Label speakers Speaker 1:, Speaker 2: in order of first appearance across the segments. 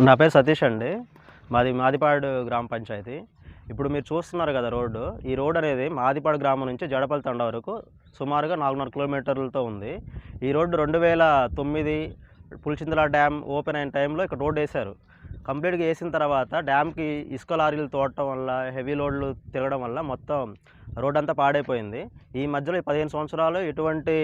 Speaker 1: నా పేరు సతీష్ అండి. మాది మాదిపాడు గ్రామ పంచాయతీ. ఇప్పుడు మీరు చూస్తున్నారు కదా రోడ్డు. ఈ రోడ్ అనేది మాదిపాడు గ్రామం నుంచి జడపల్లి తండా వరకు సుమారుగా 4.5 కిలోమీటర్లతో ఉంది. ఈ రోడ్డు 2009 పులిచింతల డ్యామ్ ఓపెన్ అయిన టైంలో ఇక్కడ రోడ్ వేశారు. కంప్లీట్‌గా ఏసిన తర్వాత డ్యామ్‌కి ఇసుక లారీలు తోడటం వల్ల, హెవీ లోడ్‌లు తిరగడం వల్ల మొత్తం రోడ్డంతా పాడైపోయింది. ఈ మధ్యలో ఈ 15 సంవత్సరాలు ఇటువంటి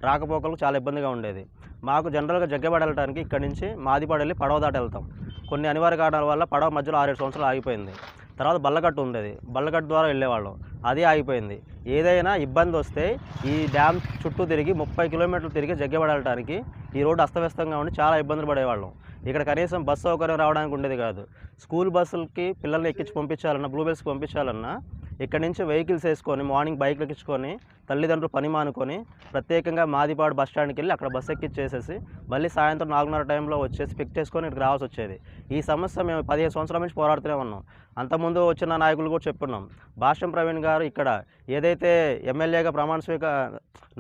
Speaker 1: రాకపోకలకు చాలా ఇబ్బందిగా ఉండేది. మాకు జనరల్‌గా జగ్గైపాడు వెళ్ళటానికి ఇక్కడి నుంచి మాదిపాడు వెళ్ళి పడవ దాటి వెళ్తాం. కొన్ని అనివార్య కారణాల వల్ల పడవ మధ్యలో 6, 7 సంవత్సరాలు ఆగిపోయింది. తర్వాత బల్లకట్టు ఉండేది. బల్లకట్టు ద్వారా వెళ్ళేవాళ్ళం. అది ఆగిపోయింది. ఏదైనా ఇబ్బంది వస్తే ఈ డ్యామ్ చుట్టూ తిరిగి 30 కిలోమీటర్లు తిరిగి జగ్గైపాడు వెళ్ళటానికి ఈ రోడ్డు అస్తవ్యస్తంగా ఉండి చాలా ఇబ్బందులు పడేవాళ్ళం. ఇక్కడ కనీసం బస్సు సౌకర్యం రావడానికి ఉండేది కాదు. స్కూల్ బస్సులకి పిల్లల్ని ఎక్కించి పంపించాలన్నా, బ్లూ బెల్స్‌కి పంపించాలన్నా ఇక్కడి నుంచి వెహికల్స్ వేసుకొని మార్నింగ్ బైక్‌లు ఎక్కించుకొని తల్లిదండ్రులు పని మానుకొని ప్రత్యేకంగా మాదిపాడు బస్ స్టాండ్‌కి వెళ్ళి అక్కడ బస్సు ఎక్కించేసేసి మళ్ళీ సాయంత్రం 4:30 టైంలో వచ్చేసి పిక్ చేసుకొని ఇక్కడికి రావాల్సి వచ్చేది. ఈ సమస్య మేము 15 సంవత్సరాల నుంచి పోరాడుతూనే ఉన్నాం. అంతకుముందు వచ్చిన నాయకులు కూడా చెప్పున్నాం. భాష్యం ప్రవీణ్ గారు ఇక్కడ ఏదైతే ఎమ్మెల్యేగా ప్రమాణ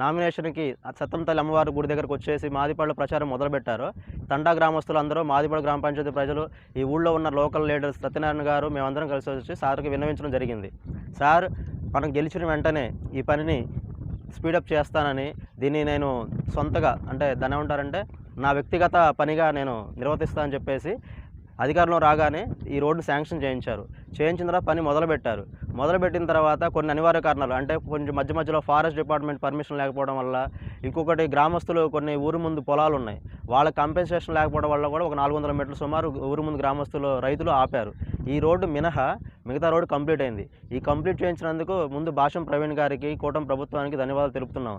Speaker 1: నామినేషన్‌కి సత్రంతల్లి అమ్మవారి గుడి దగ్గరకు వచ్చేసి మాదిపాడులో ప్రచారం మొదలుపెట్టారో తండా గ్రామస్తులు అందరూ, మాదిపాడు గ్రామ పంచాయతీ ప్రజలు, ఈ ఊళ్ళో ఉన్న లోకల్ లీడర్స్ సత్యనారాయణ గారు మేమందరం కలిసి వచ్చి సార్‌కి విన్నవించడం జరిగింది. సార్, మనం గెలిచిన వెంటనే ఈ పనిని స్పీడప్ చేస్తానని, దీన్ని నేను సొంతగా అంటే దాన్ని ఏమంటారంటే నా వ్యక్తిగత పనిగా నేను నిర్వర్తిస్తానని చెప్పేసి అధికారంలో రాగానే ఈ రోడ్డు శాంక్షన్ చేయించారు. చేయించిన తర్వాత పని మొదలుపెట్టారు. మొదలుపెట్టిన తర్వాత కొన్ని అనివార్య కారణాలు అంటే కొంచెం మధ్యలో ఫారెస్ట్ డిపార్ట్మెంట్ పర్మిషన్ లేకపోవడం వల్ల, ఇంకొకటి గ్రామస్తులు కొన్ని ఊరు ముందు పొలాలు ఉన్నాయి. వాళ్ళకి కంపెన్సేషన్ లేకపోవడం వల్ల కూడా ఒక 400 మీటర్లు సుమారు ఊరు ముందు గ్రామస్తులు రైతులు ఆపారు. ఈ రోడ్డు మినహా మిగతా రోడ్డు కంప్లీట్ అయింది. ఈ కంప్లీట్ చేయించినందుకు ముందు భాష్యం ప్రవీణ్ గారికి, కూటమి ప్రభుత్వానికి ధన్యవాదాలు తెలుపుతున్నాం.